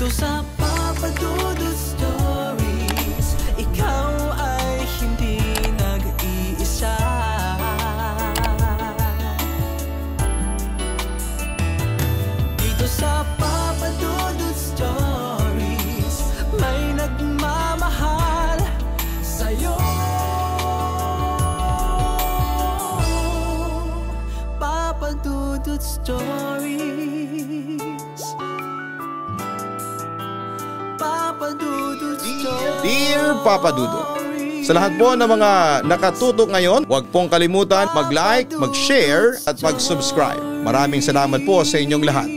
Dito sa Papa Dudut Stories, ikaw ay hindi nag-iisa. Dito sa Papa Dudut Stories, may nagmamahal sa'yo. Papa Dudut Stories, Papa Dudut Stories. Dear Papa Dudut, sa lahat po ng mga nakatutok ngayon, huwag pong kalimutan mag-like, mag-share at mag-subscribe. Maraming salamat po sa inyong lahat.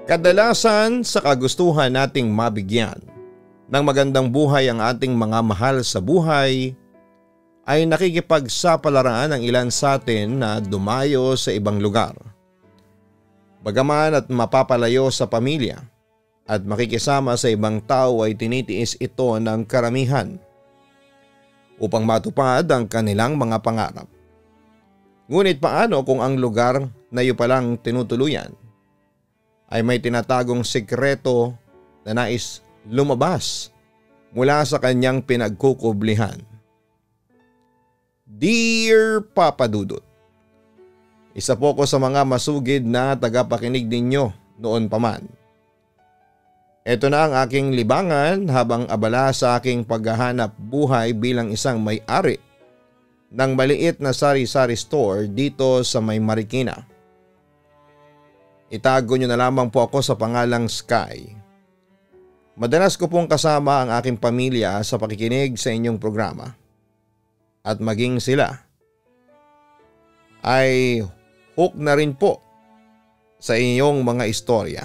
Kadalasan sa kagustuhan nating mabigyan ng magandang buhay ang ating mga mahal sa buhay ay nakikipagsapalaran ang ilan sa atin na dumayo sa ibang lugar. Bagaman at mapapalayo sa pamilya at makikisama sa ibang tao ay tinitiis ito ng karamihan upang matupad ang kanilang mga pangarap. Ngunit paano kung ang lugar na iyo palang tinutuluyan ay may tinatagong sikreto na nais lumabas mula sa kanyang pinagkukublihan? Dear Papa Dudut, isa po ko sa mga masugid na tagapakinig ninyo noon pa man. Ito na ang aking libangan habang abala sa aking paghahanap buhay bilang isang may-ari ng maliit na sari-sari store dito sa may Marikina. Itago nyo na lamang po ako sa pangalang Sky. Madalas ko pong kasama ang aking pamilya sa pakikinig sa inyong programa. At maging sila ay hook na rin po sa inyong mga istorya.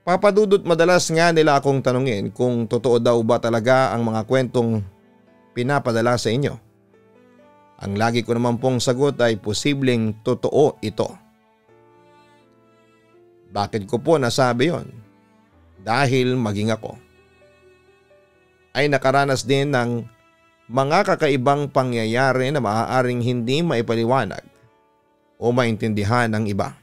Papa Dudut, madalas nga nila akong tanungin kung totoo daw ba talaga ang mga kwentong pinapadala sa inyo. Ang lagi ko naman pong sagot ay posibleng totoo ito. Bakit ko po nasabi yon? Dahil maging ako ay nakaranas din ng mga kakaibang pangyayari na maaaring hindi maipaliwanag o maintindihan ng iba.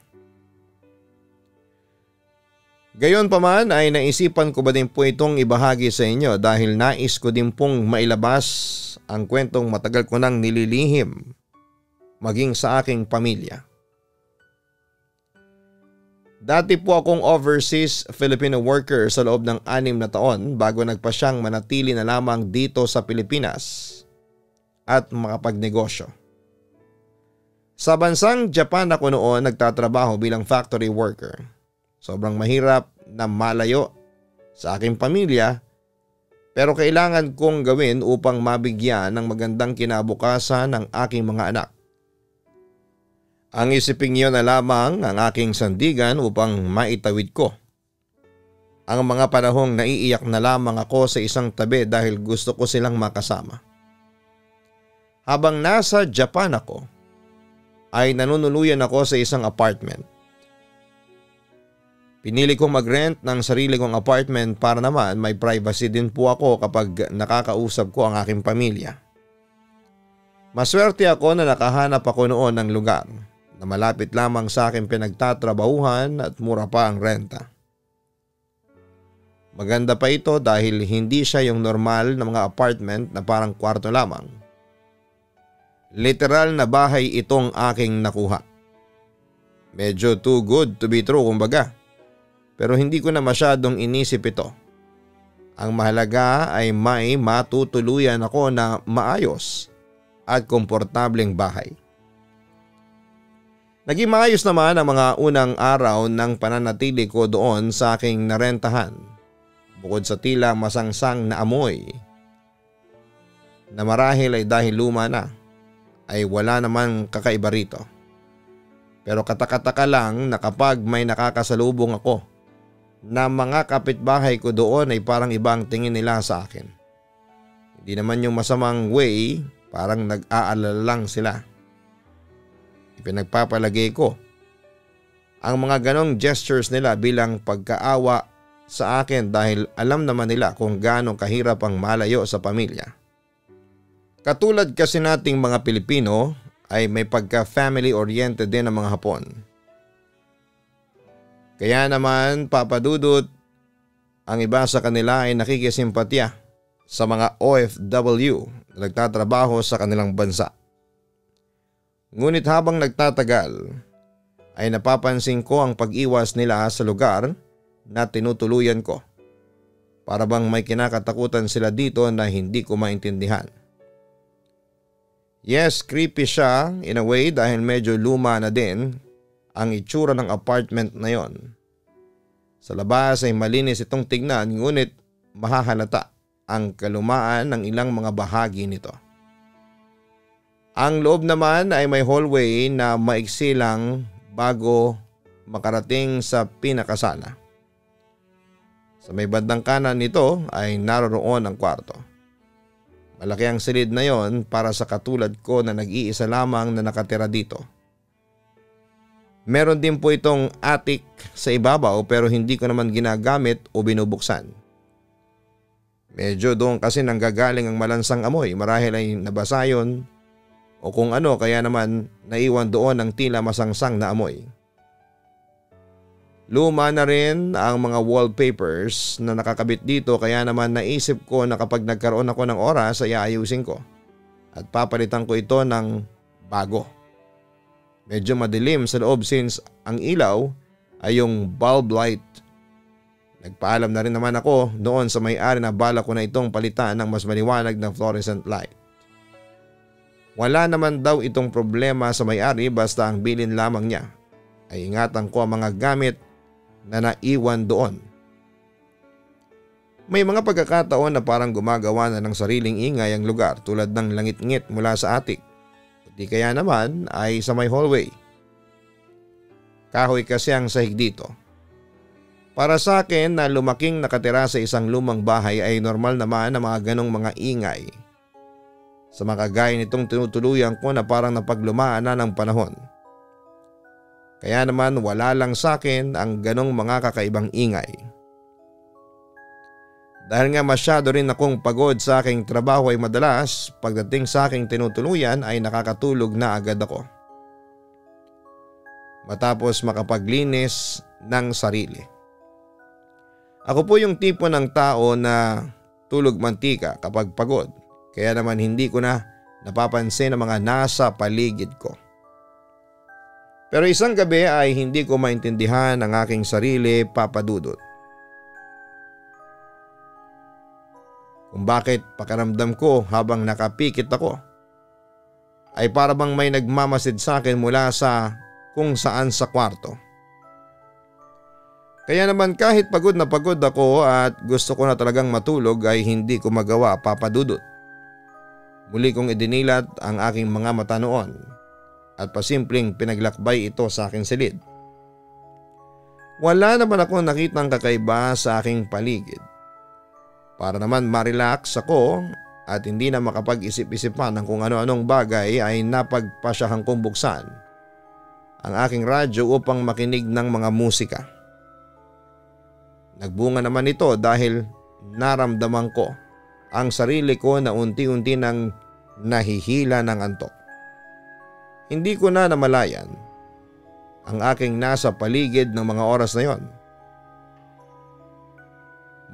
Gayunpaman ay naisipan ko ba din po itong ibahagi sa inyo dahil nais ko din pong mailabas ang kwentong matagal ko nang nililihim maging sa aking pamilya. Dati po akong overseas Filipino worker sa loob ng 6 na taon bago nagpasyang manatili na lamang dito sa Pilipinas at makapagnegosyo. Sa bansang Japan ako noon nagtatrabaho bilang factory worker. Sobrang mahirap na malayo sa aking pamilya pero kailangan kong gawin upang mabigyan ng magandang kinabukasan ng aking mga anak. Ang isiping iyon na lamang ang aking sandigan upang maitawid ko. Ang mga panahong naiiyak na lamang ako sa isang tabi dahil gusto ko silang makasama. Habang nasa Japan ako, ay nanunuluyan ako sa isang apartment. Pinili kong mag-rent ng sarili kong apartment para naman may privacy din po ako kapag nakakausap ko ang aking pamilya. Maswerte ako na nakahanap ako noon ng lugar na malapit lamang sa aking pinagtatrabahuhan at mura pa ang renta. Maganda pa ito dahil hindi siya yung normal na mga apartment na parang kwarto lamang. Literal na bahay itong aking nakuha. Medyo too good to be true kumbaga. Pero hindi ko na masyadong inisip ito. Ang mahalaga ay may matutuluyan ako na maayos at komportableng bahay. Naging maayos naman ang mga unang araw ng pananatili ko doon sa aking narentahan. Bukod sa tila masangsang na amoy na marahil ay dahil luma na, ay wala namang kakaiba rito. Pero katakataka lang na kapag may nakakasalubong ako na mga kapitbahay ko doon ay parang ibang tingin nila sa akin. Hindi naman yung masamang way, parang nag-aalala lang sila. Ipinagpapalagay ko ang mga ganong gestures nila bilang pagkaawa sa akin dahil alam naman nila kung gaano kahirap ang malayo sa pamilya. Katulad kasi nating mga Pilipino ay may pagka-family oriented din ang mga Hapon. Kaya naman Papa Dudut, ang iba sa kanila ay nakikisimpatya sa mga OFW na nagtatrabaho sa kanilang bansa. Ngunit habang nagtatagal ay napapansin ko ang pag-iwas nila sa lugar na tinutuluyan ko. Para bang may kinakatakutan sila dito na hindi ko maintindihan. Yes, creepy siya in a way dahil medyo luma na din ang itsura ng apartment na yon. Sa labas ay malinis itong tignan ngunit mahahalata ang kalumaan ng ilang mga bahagi nito. Ang loob naman ay may hallway na maiksi lang bago makarating sa pinakasala. Sa may bandang kanan nito ay naroroon ang kwarto. Malaki ang silid na yon para sa katulad ko na nag-iisa lamang na nakatira dito. Meron din po itong attic sa ibabaw pero hindi ko naman ginagamit o binubuksan. Medyo doon kasi nanggagaling ang malansang amoy, marahil ay nabasa yun o kung ano kaya naman naiwan doon ang tila masangsang na amoy. Luma na rin ang mga wallpapers na nakakabit dito kaya naman naisip ko na kapag nagkaroon ako ng oras ay aayusin ko at papalitan ko ito ng bago. Medyo madilim sa loob since ang ilaw ay yung bulb light. Nagpaalam na rin naman ako noon sa may-ari na bala ko na itong palitan ng mas maliwanag na fluorescent light. Wala naman daw itong problema sa may-ari basta ang bilin lamang niya ay ingatan ko ang mga gamit na naiwan doon. May mga pagkakataon na parang gumagawa na ng sariling ingay ang lugar tulad ng langit-ngit mula sa attic. Di kaya naman ay sa may hallway. Kahoy kasi ang sahig dito. Para sa akin na lumaking nakatira sa isang lumang bahay ay normal naman na mga ganong mga ingay. Sa mga kagaya nitong tinutuluyan ko na parang napaglumaan na ng panahon. Kaya naman wala lang sa akin ang ganong mga kakaibang ingay. Dahil nga masyado rin akong pagod sa aking trabaho ay madalas pagdating sa aking tinutuluyan ay nakakatulog na agad ako. Matapos makapaglinis ng sarili. Ako po yung tipo ng tao na tulog mantika kapag pagod. Kaya naman hindi ko na napapansin ang mga nasa paligid ko. Pero isang gabi ay hindi ko maintindihan ang aking sarili, Papa Dudut. Kung bakit pakiramdam ko habang nakapikit ako ay para bang may nagmamasid sa akin mula sa kung saan sa kwarto. Kaya naman kahit pagod na pagod ako at gusto ko na talagang matulog ay hindi ko magawa, Papa Dudut. Muli kong idinilat ang aking mga mata noon at pasimpleng pinaglakbay ito sa aking silid. Wala naman ako nakitang kakaiba sa aking paligid. Para naman ma-relax ako at hindi na makapag-isip-isip pa ng kung ano-anong bagay ay napagpasyahan kong buksan ang aking radyo upang makinig ng mga musika. Nagbunga naman ito dahil naramdaman ko ang sarili ko na unti-unti nang nahihila ng antok. Hindi ko na namalayan ang aking nasa paligid ng mga oras na yon.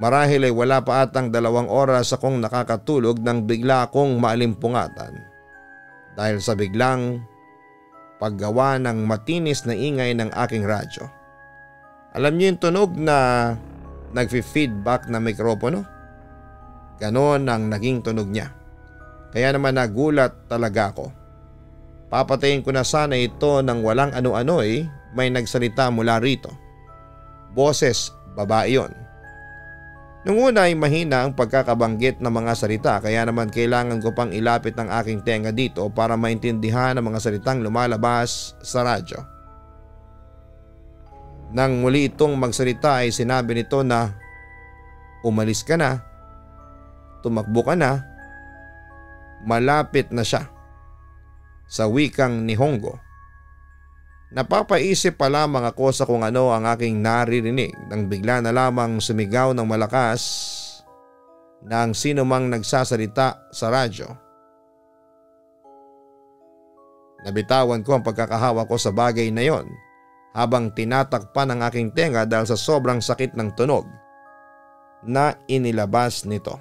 Marahil ay wala pa atang 2 oras akong nakakatulog nang bigla akong maalimpungatan dahil sa biglang paggawa ng matinis na ingay ng aking radyo. Alam niyo yung tunog na nagfi-feedback na mikropono? Ganon ang naging tunog niya. Kaya naman nagulat talaga ako. Papatayin ko na sana ito nang walang ano-ano may nagsalita mula rito. Boses, babae yon. Nung una ay mahina ang pagkakabanggit ng mga salita kaya naman kailangan ko pang ilapit ang aking tenga dito para maintindihan ang mga salitang lumalabas sa radyo. Nang muli itong magsalita ay sinabi nito na umalis ka na, tumakbo ka na, malapit na siya. Sa wikang Nihongo. Napapaisip pa lamang ako sa kung ano ang aking naririnig nang bigla na lamang sumigaw ng malakas na ang sino mang nagsasalita sa radyo. Nabitawan ko ang pagkakahawa ko sa bagay na yon habang tinatakpan ang aking tenga dahil sa sobrang sakit ng tunog na inilabas nito.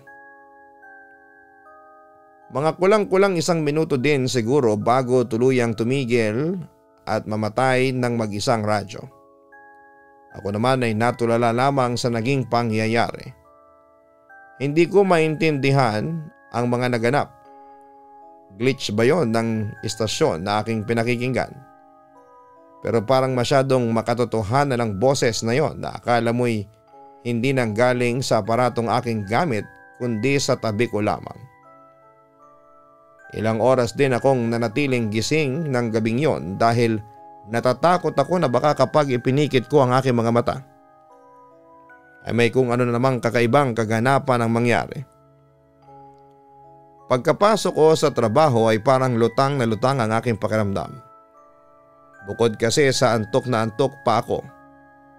Mga kulang-kulang 1 minuto din siguro bago tuluyang tumigil at mamatay ng mag-isang radyo. Ako naman ay natulala lamang sa naging pangyayari. Hindi ko maintindihan ang mga naganap. Glitch ba yon ng istasyon na aking pinakikinggan? Pero parang masyadong makatotohanan ng boses na yon na akala mo'y hindi nang galing sa aparatong aking gamit kundi sa tabi ko lamang. Ilang oras din akong nanatiling gising ng gabing yon dahil natatakot ako na baka kapag ipinikit ko ang aking mga mata ay may kung ano na namang kakaibang kaganapan ang mangyari. Pagkapasok ko sa trabaho ay parang lutang na lutang ang aking pakiramdam. Bukod kasi sa antok na antok pa ako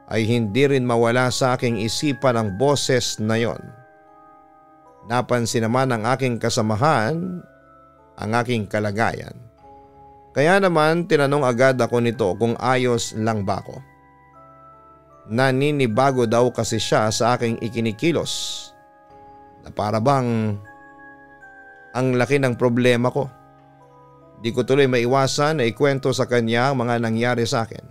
ay hindi rin mawala sa aking isipan ang boses na yon. Napansin naman ng aking kasamahan ang aking kalagayan. Kaya naman tinanong agad ako nito kung ayos lang ba ako. Naninibago daw kasi siya sa aking ikinikilos na para bang ang laki ng problema ko. Di ko tuloy maiwasan na ikwento sa kanya ang mga nangyari sa akin.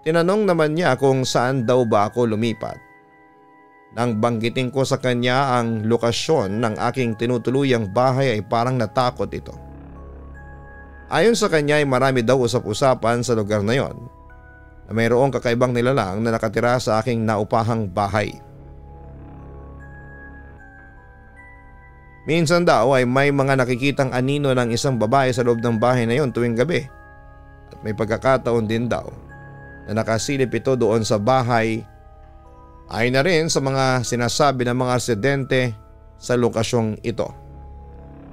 Tinanong naman niya kung saan daw ba ako lumipat. Nang banggitin ko sa kanya ang lokasyon ng aking tinutuluyang bahay ay parang natakot ito. Ayon sa kanya ay marami daw usap-usapan sa lugar na yon na mayroong kakaibang nilalang na nakatira sa aking naupahang bahay. Minsan daw ay may mga nakikitang anino ng isang babae sa loob ng bahay na yon tuwing gabi. At may pagkakataon din daw na nakasilip ito doon sa bahay. Ay na rin sa mga sinasabi ng mga residente sa lokasyong ito.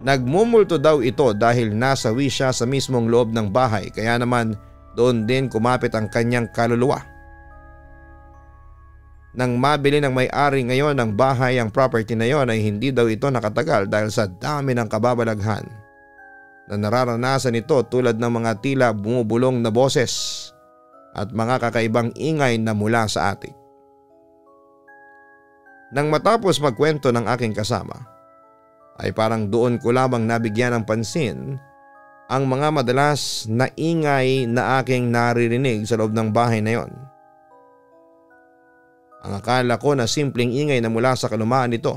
Nagmumulto daw ito dahil nasawi siya sa mismong loob ng bahay kaya naman doon din kumapit ang kanyang kaluluwa. Nang mabili ng may-ari ngayon ng bahay ang property na yon ay hindi daw ito nakatagal dahil sa dami ng kababalaghan na nararanasan ito tulad ng mga tila bumubulong na boses at mga kakaibang ingay na mula sa attic. Nang matapos magkwento ng aking kasama, ay parang doon ko lamang nabigyan ng pansin ang mga madalas na ingay na aking naririnig sa loob ng bahay na yon. Ang akala ko na simpleng ingay na mula sa kalumaan nito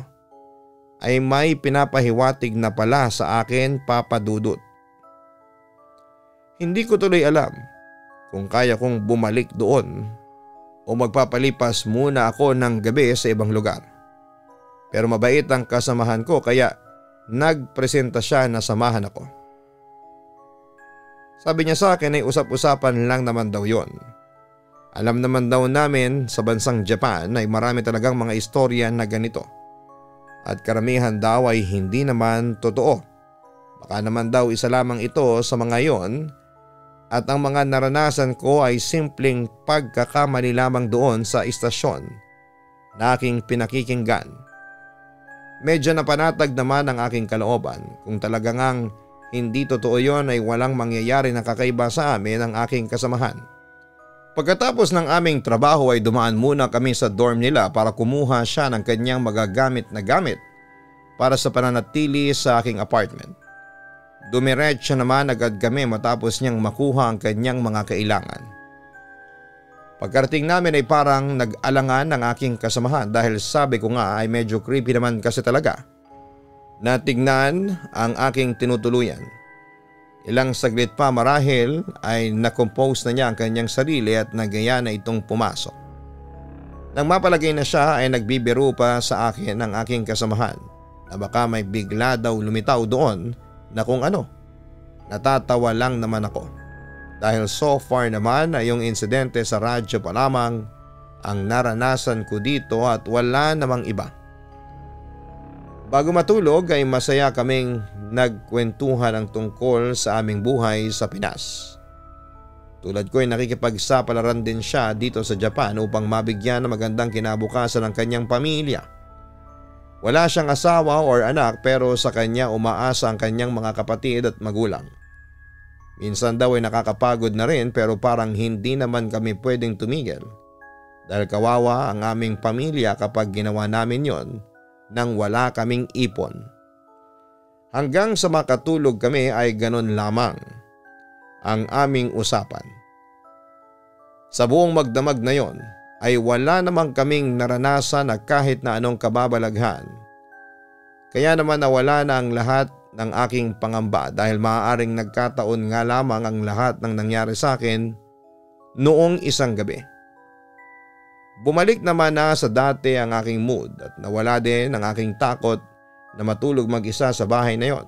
ay may pinapahiwatig na pala sa akin, Papa Dudut. Hindi ko tuloy alam kung kaya kong bumalik doon o magpapalipas muna ako ng gabi sa ibang lugar. Pero mabait ang kasamahan ko kaya nagpresenta siya na samahan ako. Sabi niya sa akin ay usap-usapan lang naman daw yon. Alam naman daw namin sa bansang Japan ay marami talagang mga istorya na ganito. At karamihan daw ay hindi naman totoo. Baka naman daw isa lamang ito sa mga yon. At ang mga naranasan ko ay simpleng pagkakamali lamang doon sa istasyon na aking pinakikinggan. Medyo napanatag naman ang aking kalooban. Kung talaga ngang hindi totoo yon ay walang mangyayari na kakaiba sa amin ang aking kasamahan. Pagkatapos ng aming trabaho ay dumaan muna kami sa dorm nila para kumuha siya ng kanyang magagamit na gamit para sa pananatili sa aking apartment. Dumiretso naman agad kami matapos niyang makuha ang kanyang mga kailangan. Pagkarating namin ay parang nag-alangan ng aking kasamahan dahil sabi ko nga ay medyo creepy naman kasi talaga na tignan ang aking tinutuluyan. Ilang saglit pa marahil ay nakompose na niya ang kanyang sarili at nagaya na itong pumasok. Nang mapalagay na siya ay nagbibiro pa sa akin ang aking kasamahan na baka may bigla daw lumitaw doon na kung ano. Natatawa lang naman ako dahil so far naman ay yung insidente sa radyo pa lamang ang naranasan ko dito at wala namang iba. Bago matulog ay masaya kaming nagkwentuhan ng tungkol sa aming buhay sa Pinas. Tulad ko ay nakikipagsapalaran din siya dito sa Japan upang mabigyan ng magandang kinabukasan ng kanyang pamilya. Wala siyang asawa or anak pero sa kanya umaasa ang kanyang mga kapatid at magulang. Minsan daw ay nakakapagod na rin pero parang hindi naman kami pwedeng tumigil dahil kawawa ang aming pamilya kapag ginawa namin yon nang wala kaming ipon. Hanggang sa makatulog kami ay ganon lamang ang aming usapan. Sa buong magdamag na yon ay wala namang kaming naranasan na kahit na anong kababalaghan. Kaya naman nawala na ang lahat ng aking pangamba dahil maaaring nagkataon nga lamang ang lahat ng nangyari sa akin noong isang gabi. Bumalik naman na sa dati ang aking mood at nawala din ang aking takot na matulog mag-isa sa bahay na yon.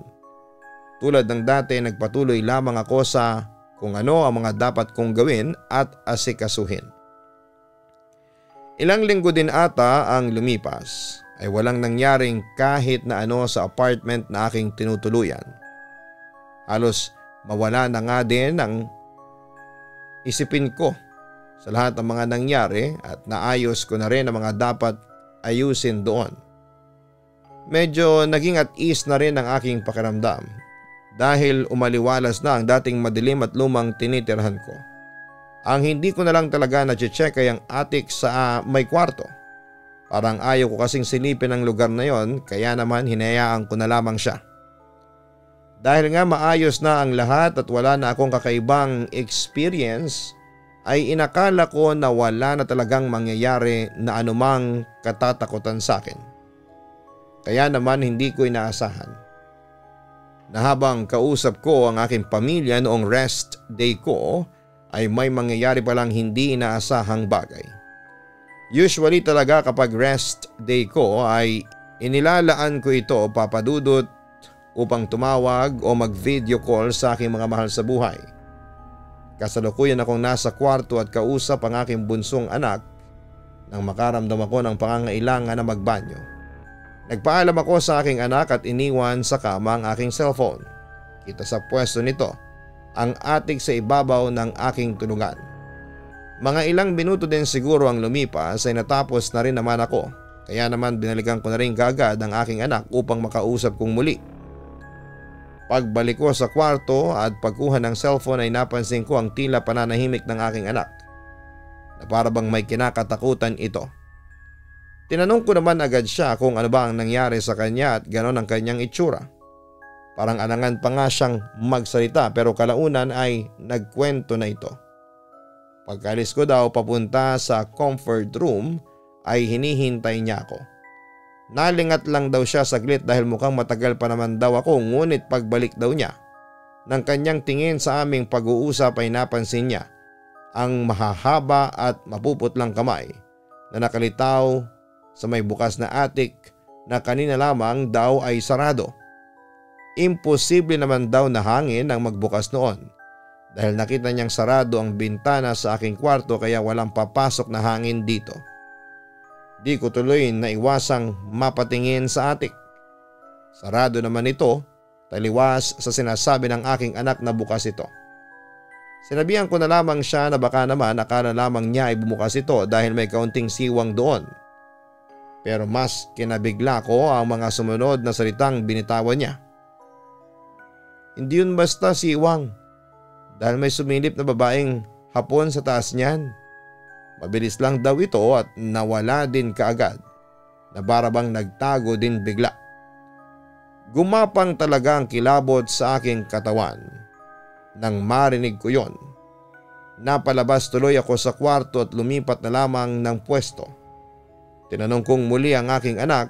Tulad ng dati nagpatuloy lamang ako sa kung ano ang mga dapat kong gawin at asikasuhin. Ilang linggo din ata ang lumipas ay walang nangyaring kahit na ano sa apartment na aking tinutuluyan. Halos mawala na nga din ang isipin ko sa lahat ng mga nangyari at naayos ko na rin ang mga dapat ayusin doon. Medyo naging at ease na rin ang aking pakiramdam dahil umaliwalas na ang dating madilim at lumang tinitirhan ko. Ang hindi ko na lang talaga na-check ay ang attic sa may kwarto. Parang ayaw ko kasing silipin ang lugar na yon kaya naman hinayaan ko na lamang siya. Dahil nga maayos na ang lahat at wala na akong kakaibang experience ay inakala ko na wala na talagang mangyayari na anumang katatakutan sa akin. Kaya naman hindi ko inaasahan na habang kausap ko ang aking pamilya noong rest day ko ay may mangyayari palang hindi inaasahang bagay. Usually talaga kapag rest day ko ay inilalaan ko ito papadudot upang tumawag o mag-video call sa aking mga mahal sa buhay. Kasalukuyan akong nasa kwarto at kausap ang aking bunsong anak nang makaramdam ako ng pangangailangan na magbanyo. Nagpaalam ako sa aking anak at iniwan sa kama ang aking cellphone. Kita sa pwesto nito ang attic sa ibabaw ng aking tulugan. Mga ilang minuto din siguro ang lumipas ay natapos na rin naman ako. Kaya naman binalikan ko na rin kaagad ang aking anak upang makausap kong muli. Pagbalik ko sa kwarto at pagkuha ng cellphone ay napansin ko ang tila pananahimik ng aking anak na para bang may kinakatakutan ito. Tinanong ko naman agad siya kung ano ba ang nangyari sa kanya at ganon ang kanyang itsura. Parang alangan pa nga siyang magsalita pero kalaunan ay nagkwento na ito. Pagkalis ko daw papunta sa comfort room ay hinihintay niya ako. Nalingat lang daw siya saglit dahil mukhang matagal pa naman daw ako, ngunit pagbalik daw niya ng kanyang tingin sa aming pag-uusap ay napansin niya ang mahahaba at mapuputlang kamay na nakalitaw sa may bukas na attic na kanina lamang daw ay sarado. Imposible naman daw na hangin ang magbukas noon dahil nakita niyang sarado ang bintana sa aking kwarto kaya walang papasok na hangin dito. Di ko tuloy na iwasang mapatingin sa attic. Sarado naman ito, taliwas sa sinasabi ng aking anak na bukas ito. Sinabihan ko na lamang siya na baka naman akala lamang niya ay bumukas ito dahil may kaunting siwang doon. Pero mas kinabigla ko ang mga sumunod na salitang binitawan niya. Hindi yun basta siwang dahil may sumilip na babaeng Hapon sa taas niyan. Mabilis lang daw ito at nawala din kaagad na barabang nagtago din bigla. Gumapang talaga ang kilabot sa aking katawan. Nang marinig ko yon, napalabas tuloy ako sa kwarto at lumipat na lamang ng pwesto. Tinanong kong muli ang aking anak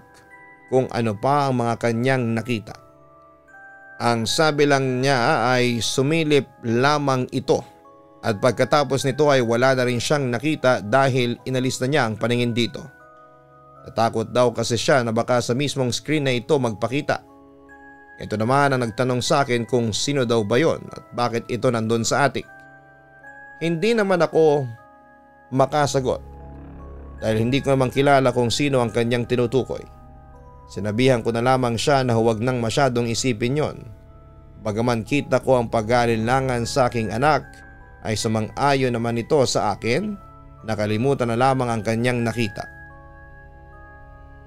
kung ano pa ang mga kanyang nakita. Ang sabi lang niya ay sumilip lamang ito. At pagkatapos nito ay wala na rin siyang nakita dahil inalis na niya ang paningin dito. Natakot daw kasi siya na baka sa mismong screen na ito magpakita. Ito naman ang nagtanong sa akin kung sino daw ba yon at bakit ito nandun sa attic. Hindi naman ako makasagot dahil hindi ko naman kilala kung sino ang kanyang tinutukoy. Sinabihan ko na lamang siya na huwag nang masyadong isipin yon. Bagaman kita ko ang pag-aalinlangan sa aking anak ay sumang-ayon naman ito sa akin, nakalimutan na lamang ang kanyang nakita.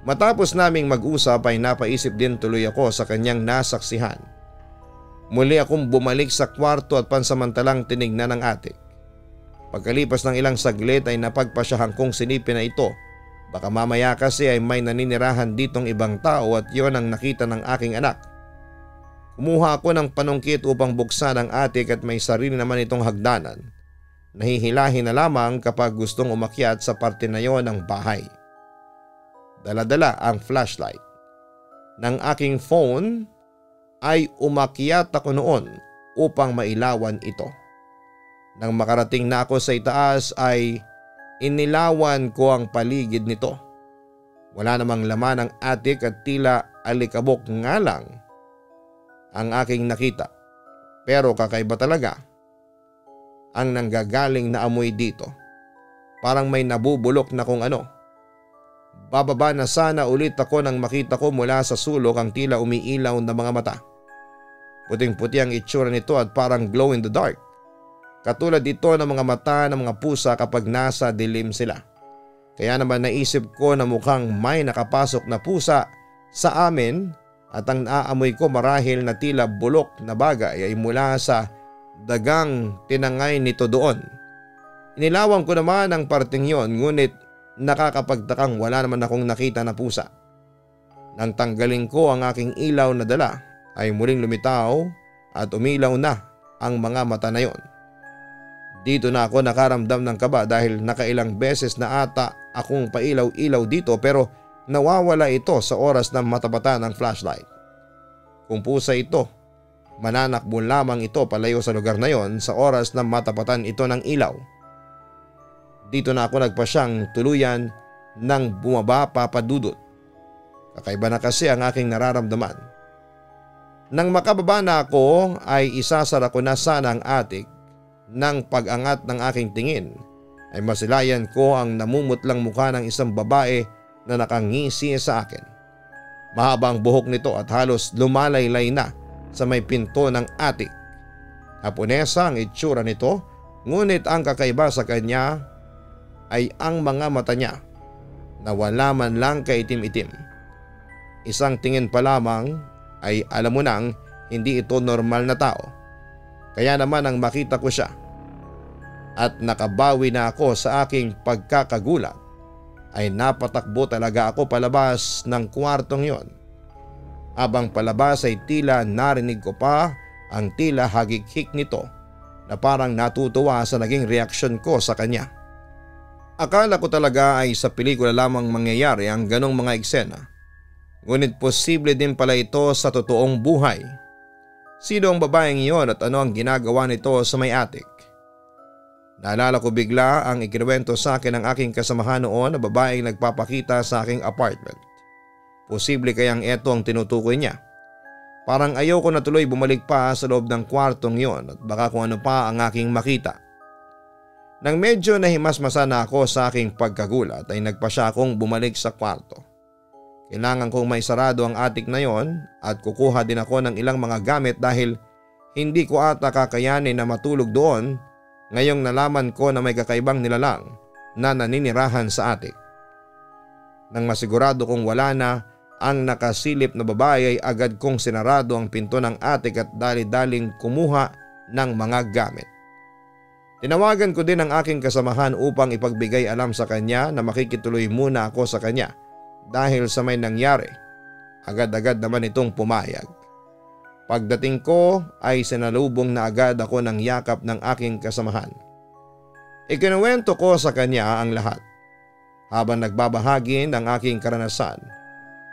Matapos naming mag-usap ay napaisip din tuloy ako sa kanyang nasaksihan. Muli akong bumalik sa kwarto at pansamantalang tinignan ng atik. Pagkalipas ng ilang saglit ay napagpasyahan kong silipin na ito. Baka mamaya kasi ay may naninirahan ditong ibang tao at yon ang nakita ng aking anak. Kumuha ako ng panungkit upang buksan ang atik at may sarili naman itong hagdanan. Nahihilahin na lamang kapag gustong umakyat sa parte na yon ng bahay. Dala-dala ang flashlight. Ng aking phone ay umakyat ako noon upang mailawan ito. Nang makarating na ako sa itaas ay inilawan ko ang paligid nito. Wala namang laman ang atik at tila alikabok nga lang ang aking nakita. Pero kakaiba talaga ang nanggagaling na amoy dito. Parang may nabubulok na kung ano. Bababa na sana ulit ako nang makita ko mula sa sulok ang tila umiilaw na mga mata. Puting-puti ang itsura nito at parang glow in the dark. Katulad ito ng mga mata ng mga pusa kapag nasa dilim sila. Kaya naman naisip ko na mukhang may nakapasok na pusa sa amin at ang naaamoy ko marahil na tila bulok na bagay ay mula sa dagang tinangay nito doon. Inilawan ko naman ang parting yon, ngunit nakakapagtakang wala naman akong nakita na pusa. Nang tanggalin ko ang aking ilaw na dala ay muling lumitaw at umilaw na ang mga mata na yon. Dito na ako nakaramdam ng kaba dahil nakailang beses na ata akong pailaw-ilaw dito pero nawawala ito sa oras na matapatan ng flashlight. Kung pusa ito, mananakbo lamang ito palayo sa lugar na yon sa oras na matapatan ito ng ilaw. Dito na ako nagpasyang tuluyan ng bumaba papadudot. Kakaiba na kasi ang aking nararamdaman. Nang makababa na ako ay isasara ko na sana ang atik. Nang pag-angat ng aking tingin ay masilayan ko ang namumutlang mukha ng isang babae na nakangisi sa akin. Mahaba ang buhok nito at halos lumalaylay na sa may pinto ng atik. Haponesa ang itsura nito, ngunit ang kakaiba sa kanya ay ang mga mata niya na wala man lang kaitim-itim. Isang tingin pa lamang ay alam mo nang hindi ito normal na tao. Kaya naman ang makita ko siya at nakabawi na ako sa aking pagkakagulat ay napatakbo talaga ako palabas ng kwartong yon. Habang palabas ay tila narinig ko pa ang tila hagik-hik nito na parang natutuwa sa naging reaksyon ko sa kanya. Akala ko talaga ay sa pelikula lamang mangyayari ang ganong mga eksena. Ngunit posible din pala ito sa totoong buhay. Sino ang babaeng iyon at ano ang ginagawa nito sa may attic? Naalala ko bigla ang ikinuwento sa akin ng aking kasamahan noon na babaeng nagpapakita sa aking apartment. Posible kayang eto ang tinutukoy niya. Parang ayoko na tuloy bumalik pa sa loob ng kwartong yon at baka kung ano pa ang aking makita. Nang medyo nahimasmasa na ako sa aking pagkagulat ay nagpasya akong bumalik sa kwarto. Kailangan kong may sarado ang attic na yon at kukuha din ako ng ilang mga gamit dahil hindi ko ata kakayanin na matulog doon ngayong nalaman ko na may kakaibang nilalang na naninirahan sa attic. Nang masigurado kong wala na ang nakasilip na babae ay agad kong sinarado ang pinto ng attic at dali-daling kumuha ng mga gamit. Tinawagan ko din ang aking kasamahan upang ipagbigay alam sa kanya na makikituloy muna ako sa kanya dahil sa may nangyari. Agad-agad naman itong pumayag. Pagdating ko ay sinalubong na agad ako ng yakap ng aking kasamahan. Ikinuwento ko sa kanya ang lahat. Habang nagbabahagi ng aking karanasan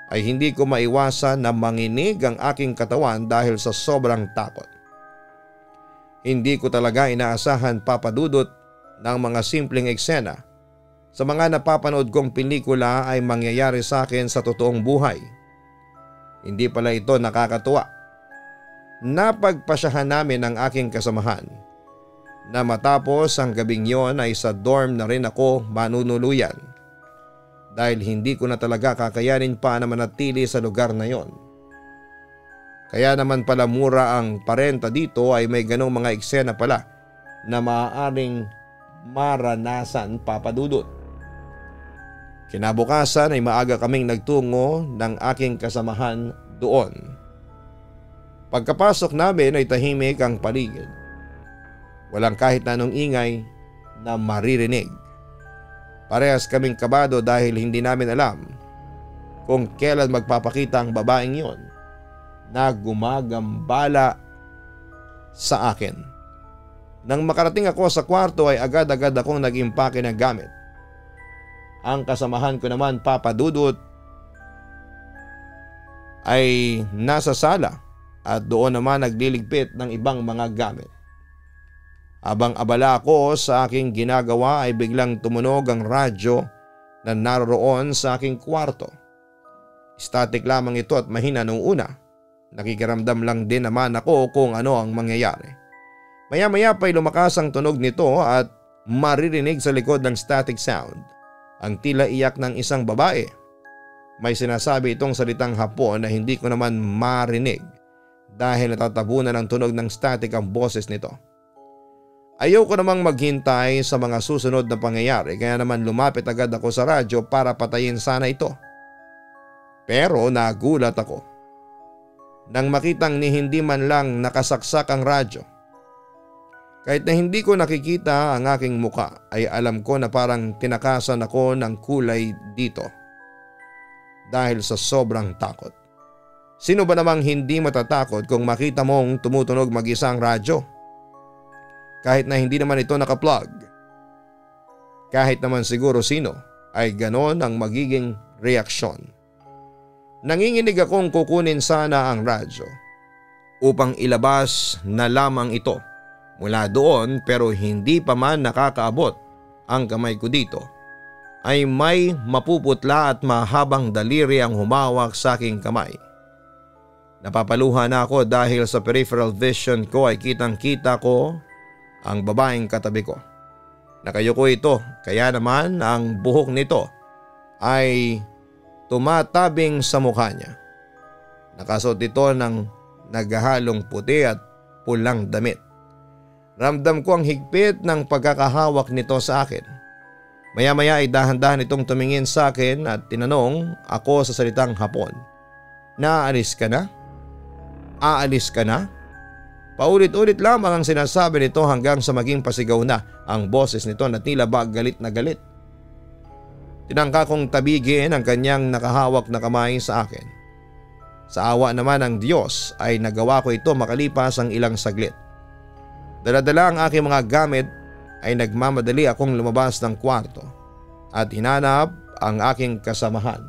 ay hindi ko maiwasan na manginig ang aking katawan dahil sa sobrang takot. Hindi ko talaga inaasahan papadudot ng mga simpleng eksena. Sa mga napapanood kong pelikula ay mangyayari sa akin sa totoong buhay. Hindi pala ito nakakatuwa. Napagpasyahan namin ang aking kasamahan na matapos ang gabing yon ay sa dorm na rin ako manunuluyan dahil hindi ko na talaga kakayanin pa na manatili sa lugar na yon. Kaya naman pala mura ang parenta dito ay may ganong mga eksena pala na maaaring maranasan, Papa Dudut. Kinabukasan ay maaga kaming nagtungo ng aking kasamahan doon. Pagkapasok namin ay tahimik ang paligid. Walang kahit na anong ingay na maririnig. Parehas kaming kabado dahil hindi namin alam kung kailan magpapakita ang babaeng yon na gumagambala sa akin. Nang makarating ako sa kwarto ay agad-agad akong nag-impake ng gamit. Ang kasamahan ko naman, Papa Dudut, ay nasa sala at doon naman nagliligpit ng ibang mga gamit. Habang abala ako sa aking ginagawa ay biglang tumunog ang radyo na naroon sa aking kwarto. Static lamang ito at mahina nung una. Nakikiramdam lang din naman ako kung ano ang mangyayari. Maya-maya pa'y lumakas ang tunog nito at maririnig sa likod ng static sound ang tila iyak ng isang babae. May sinasabi itong salitang Hapon na hindi ko naman marinig dahil natatabunan ng tunog ng static ang boses nito. Ayoko namang maghintay sa mga susunod na pangyayari kaya naman lumapit agad ako sa radyo para patayin sana ito. Pero nagulat ako nang makitang ni hindi man lang nakasaksak ang radyo. Kahit na hindi ko nakikita ang aking muka ay alam ko na parang tinakasan ako ng kulay dito dahil sa sobrang takot. Sino ba namang hindi matatakot kung makita mong tumutunog mag-isa ang radyo? Kahit na hindi naman ito nakaplug. Kahit naman siguro sino ay ganon ang magiging reaksyon. Nanginginig akong kukunin sana ang radyo upang ilabas na lamang ito mula doon, pero hindi pa man nakakaabot ang kamay ko dito ay may mapuputla at mahabang daliri ang humawak sa aking kamay. Napapaluha na ako dahil sa peripheral vision ko ay kitang-kita ko ang babaeng katabi ko. Nakayuko ito, kaya naman ang buhok nito ay tumatabing sa mukha niya. Nakasuot ito ng naghahalong puti at pulang damit. Ramdam ko ang higpit ng pagkakahawak nito sa akin. Maya-maya ay dahan-dahan itong tumingin sa akin at tinanong ako sa salitang Hapon, "Naalis ka na? Aalis ka na?" Paulit-ulit lamang ang sinasabi nito hanggang sa maging pasigaw na ang boses nito na tila ba galit na galit. Tinangka kong tabigin ang kanyang nakahawak na kamay sa akin. Sa awa naman ng Diyos ay nagawa ko ito makalipas ang ilang saglit. Dala-dala ang aking mga gamit ay nagmamadali akong lumabas ng kwarto at hinanap ang aking kasamahan.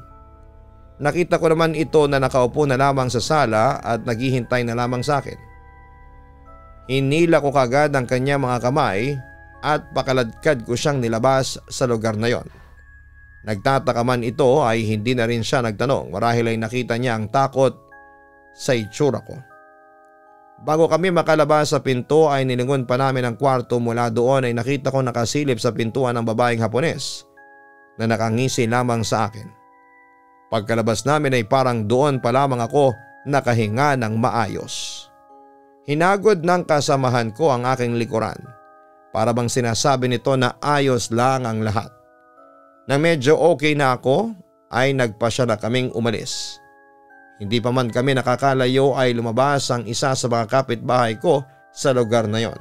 Nakita ko naman ito na nakaupo na lamang sa sala at naghihintay na lamang sa akin. Hinila ko kagad ang kanyang mga kamay at pakaladkad ko siyang nilabas sa lugar na yon. Nagtataka man ito ay hindi na rin siya nagtanong, marahil ay nakita niya ang takot sa itsura ko. Bago kami makalabas sa pinto ay nilingon pa namin ang kwarto. Mula doon ay nakita ko nakasilip sa pintuan ng babaeng Hapones na nakangisi lamang sa akin. Pagkalabas namin ay parang doon pa lamang ako nakahinga ng maayos. Hinagod ng kasamahan ko ang aking likuran. Para bang sinasabi nito na ayos lang ang lahat. Nang medyo okay na ako ay nagpasya na kaming umalis. Hindi pa man kami nakakalayo ay lumabas ang isa sa mga kapitbahay ko sa lugar na yon.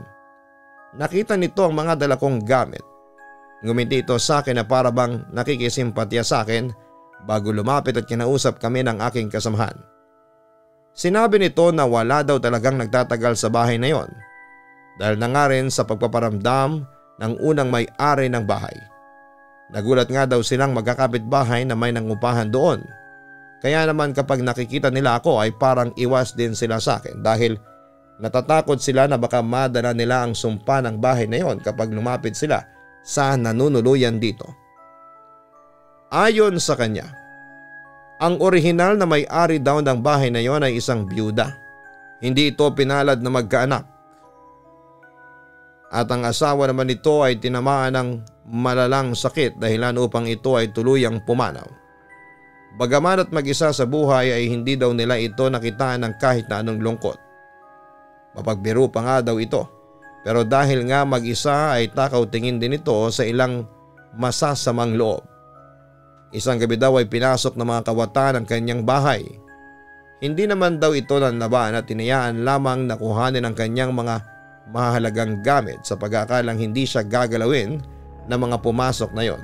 Nakita nito ang mga dala kong gamit. Ngumiti ito sa akin na para bang nakikisimpatya sa akin bago lumapit at kinausap kami ng aking kasamahan. Sinabi nito na wala daw talagang nagtatagal sa bahay na yon dahil na nga rin sa pagpaparamdam ng unang may-ari ng bahay. Nagulat nga daw silang magkakapitbahay na may nangupahan doon. Kaya naman kapag nakikita nila ako ay parang iwas din sila sa akin dahil natatakot sila na baka madala nila ang sumpa ng bahay na yon kapag lumapit sila sa nanunuluyan dito. Ayon sa kanya, ang orihinal na may-ari daw ng bahay na yon ay isang byuda. Hindi ito pinalad na magkaanak. At ang asawa naman nito ay tinamaan ng malalang sakit dahilan upang ito ay tuluyang pumanaw. Bagaman at mag-isa sa buhay ay hindi daw nila ito nakitaan ng kahit na anong lungkot. Mapagbiro pa nga daw ito Pero dahil nga mag-isa ay takaw tingin din ito sa ilang masasamang loob. Isang gabi daw ay pinasok ng mga kawatan ang kanyang bahay. Hindi naman daw ito nanlaban at tinayaan lamang na kuhanin ang kanyang mga mahalagang gamit sa pag-aakalang hindi siya gagalawin ng mga pumasok na yon.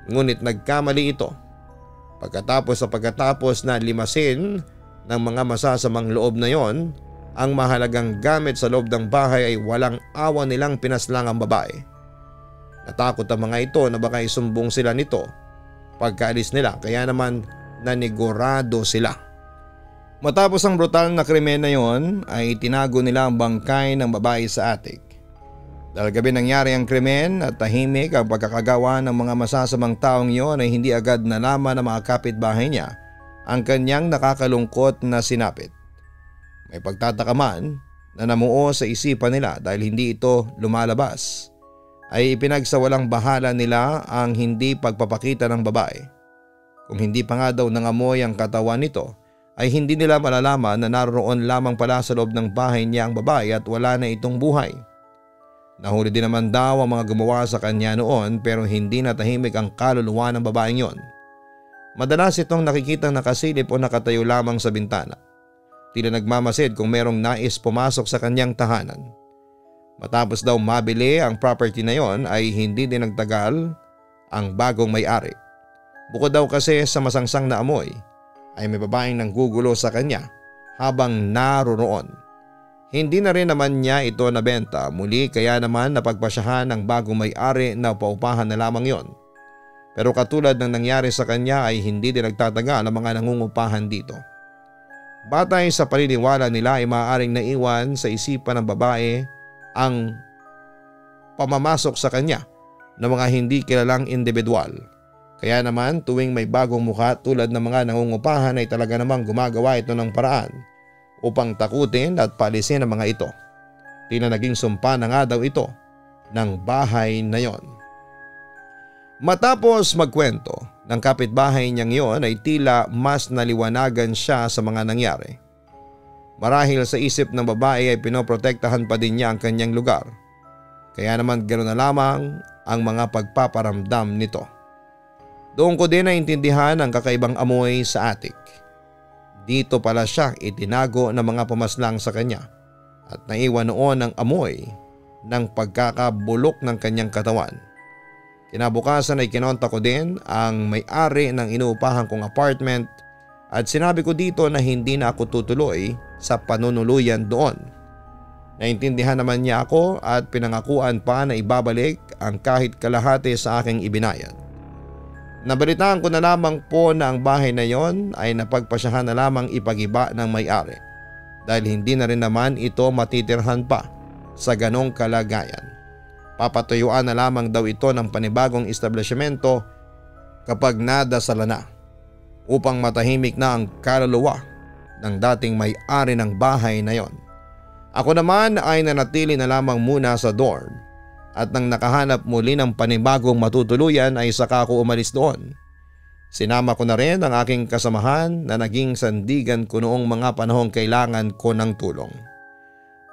Ngunit nagkamali ito. Pagkatapos na limasin ng mga masasamang loob na yon, ang mahalagang gamit sa loob ng bahay ay walang awa nilang pinaslang ang babae. Natakot ang mga ito na baka isumbong sila nito pagkaalis nila, kaya naman nanigurado sila. Matapos ang brutal na krimen na yon ay tinago nila ang bangkay ng babae sa attic. Dahil gabi nangyari ang krimen at tahimik ang pagkakagawa ng mga masasamang taong yon ay hindi agad nalaman ng mga kapitbahay niya ang kanyang nakakalungkot na sinapit. May pagtataka man na namuo sa isipan nila dahil hindi ito lumalabas, ay ipinagsawalang bahala nila ang hindi pagpapakita ng babae. Kung hindi pa nga daw nangamoy ang katawan nito, ay hindi nila malalaman na naroon lamang pala sa loob ng bahay niya ang babae at wala na itong buhay. Nahuli din naman daw ang mga gumawa sa kanya noon pero hindi natahimik ang kaluluwa ng babaeng yon. Madalas itong nakikitang nakasilip o nakatayo lamang sa bintana. Tila nagmamasid kung merong nais pumasok sa kanyang tahanan. Matapos daw mabili ang property na yon ay hindi din nagtagal ang bagong may-ari. Bukod daw kasi sa masangsang na amoy ay may babaeng nanggugulo sa kanya habang naroroon. Hindi na rin naman niya ito nabenta muli kaya naman napagpasyahan ng bagong may-ari na paupahan na lamang yon. Pero katulad ng nangyari sa kanya ay hindi din nagtatagal ang mga nangungupahan dito. Batay sa paniniwala nila ay maaaring naiwan sa isipan ng babae ang pamamasok sa kanya ng mga hindi kilalang individual. Kaya naman tuwing may bagong mukha tulad ng mga nangungupahan ay talaga namang gumagawa ito ng paraan upang takutin at paalisin ang mga ito. Tila naging sumpa na nga daw ito ng bahay na yon. Matapos magkwento ng kapitbahay niyang yon ay tila mas naliwanagan siya sa mga nangyari. Marahil sa isip ng babae ay pinoprotektahan pa din niya ang kanyang lugar. Kaya naman ganoon na lamang ang mga pagpaparamdam nito. Doon ko din naintindihan ang kakaibang amoy sa attic. Dito pala siya itinago ng mga pumaslang sa kanya at naiwan noon ang amoy ng pagkakabulok ng kanyang katawan. Kinabukasan ay kinontak ko din ang may-ari ng inuupahan kong apartment at sinabi ko dito na hindi na ako tutuloy sa panunuluyan doon. Naintindihan naman niya ako at pinangakuan pa na ibabalik ang kahit kalahati sa aking ibinayad. Nabalitaan ko na lamang po na ang bahay na yon ay napagpasyahan na lamang ipagiba ng may-ari dahil hindi na rin naman ito matitirhan pa sa ganong kalagayan. Papatuyuan na lamang daw ito ng panibagong establishmento kapag nadasala na upang matahimik na ang kaluluwa ng dating may-ari ng bahay na yon. Ako naman ay nanatili na lamang muna sa dorm at nang nakahanap muli ng panibagong matutuluyan ay saka ako umalis doon. Sinama ko na rin ang aking kasamahan na naging sandigan ko noong mga panahong kailangan ko ng tulong.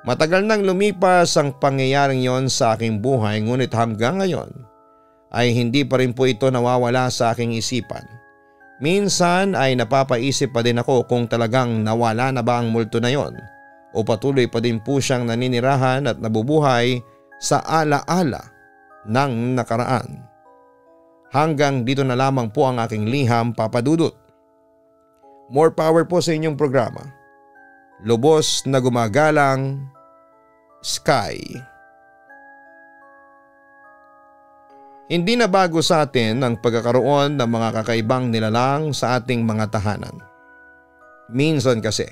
Matagal nang lumipas ang pangyayaring yon sa aking buhay ngunit hanggang ngayon ay hindi pa rin po ito nawawala sa aking isipan. Minsan ay napapaisip pa din ako kung talagang nawala na ba ang multo na yon o patuloy pa din po siyang naninirahan at nabubuhay sa alaala ng nakaraan. Hanggang dito na lamang po ang aking liham, Papa Dudut. More power po sa inyong programa. Lubos na gumagalang, Sky. Hindi na bago sa atin ang pagkakaroon ng mga kakaibang nilalang sa ating mga tahanan. Minsan kasi,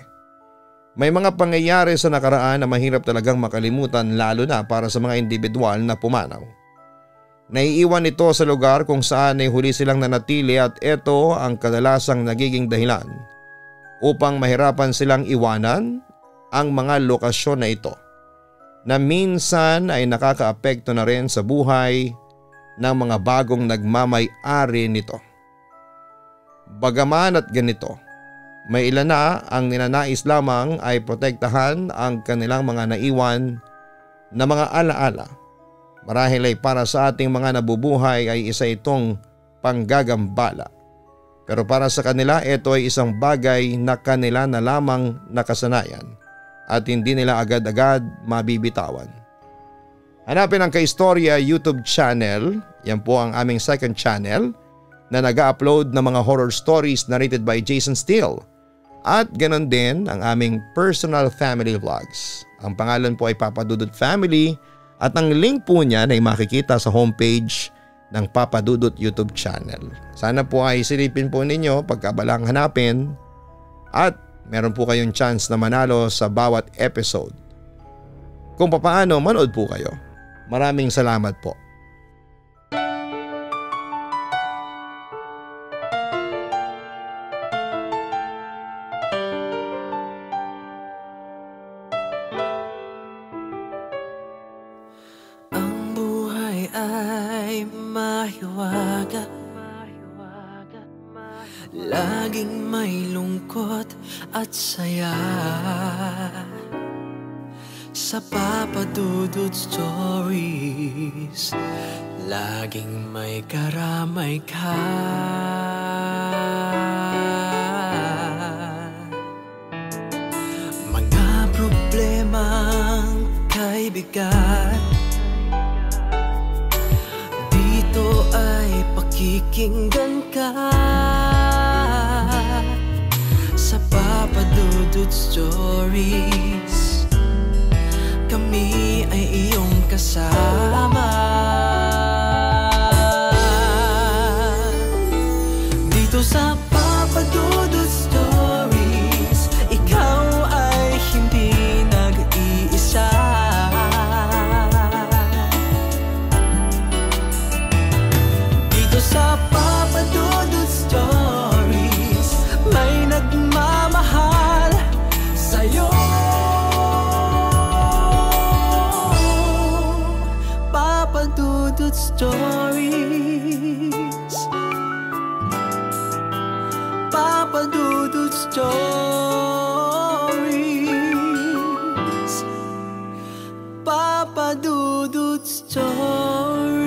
may mga pangyayari sa nakaraan na mahirap talagang makalimutan lalo na para sa mga individual na pumanaw. Naiiwan ito sa lugar kung saan ay huli silang nanatili at ito ang kadalasang nagiging dahilan upang mahirapan silang iwanan ang mga lokasyon na ito na minsan ay nakakaapekto na rin sa buhay ng mga bagong nagmamay-ari nito. Bagaman at ganito, may ilan na ang ninanais lamang ay protektahan ang kanilang mga naiwan na mga alaala. Marahil ay para sa ating mga nabubuhay ay isa itong panggagambala. Pero para sa kanila ito ay isang bagay na kanila na lamang nakasanayan at hindi nila agad-agad mabibitawan. Hanapin ang Kaistorya YouTube channel. Yan po ang aming second channel na nag-upload ng mga horror stories narrated by Jason Steele. At ganon din ang aming personal family vlogs. Ang pangalan po ay Papa Dudut Family at ang link po niyan ay makikita sa homepage ng Papa Dudut YouTube channel. Sana po ay silipin po ninyo pagkabalang hanapin at meron po kayong chance na manalo sa bawat episode. Kung papaano, manood po kayo. Maraming salamat po. mahiwaga, laging may lungkot at saya. Sa Papa Dudut Stories, laging may karamay ka. Mga problemang kaibigan, dito ay pakikinggan ka. Sa Papa Dudut Stories, kami ay iyong kasama. Dito sa Papa Dudut Stories, ikaw ay hindi nag-iisa. Dito sa Papa Dudut Stories, may nagmamahal sa'yo. Papa Dudut Stories, Papa Dudut Stories, Papa Dudut Stories.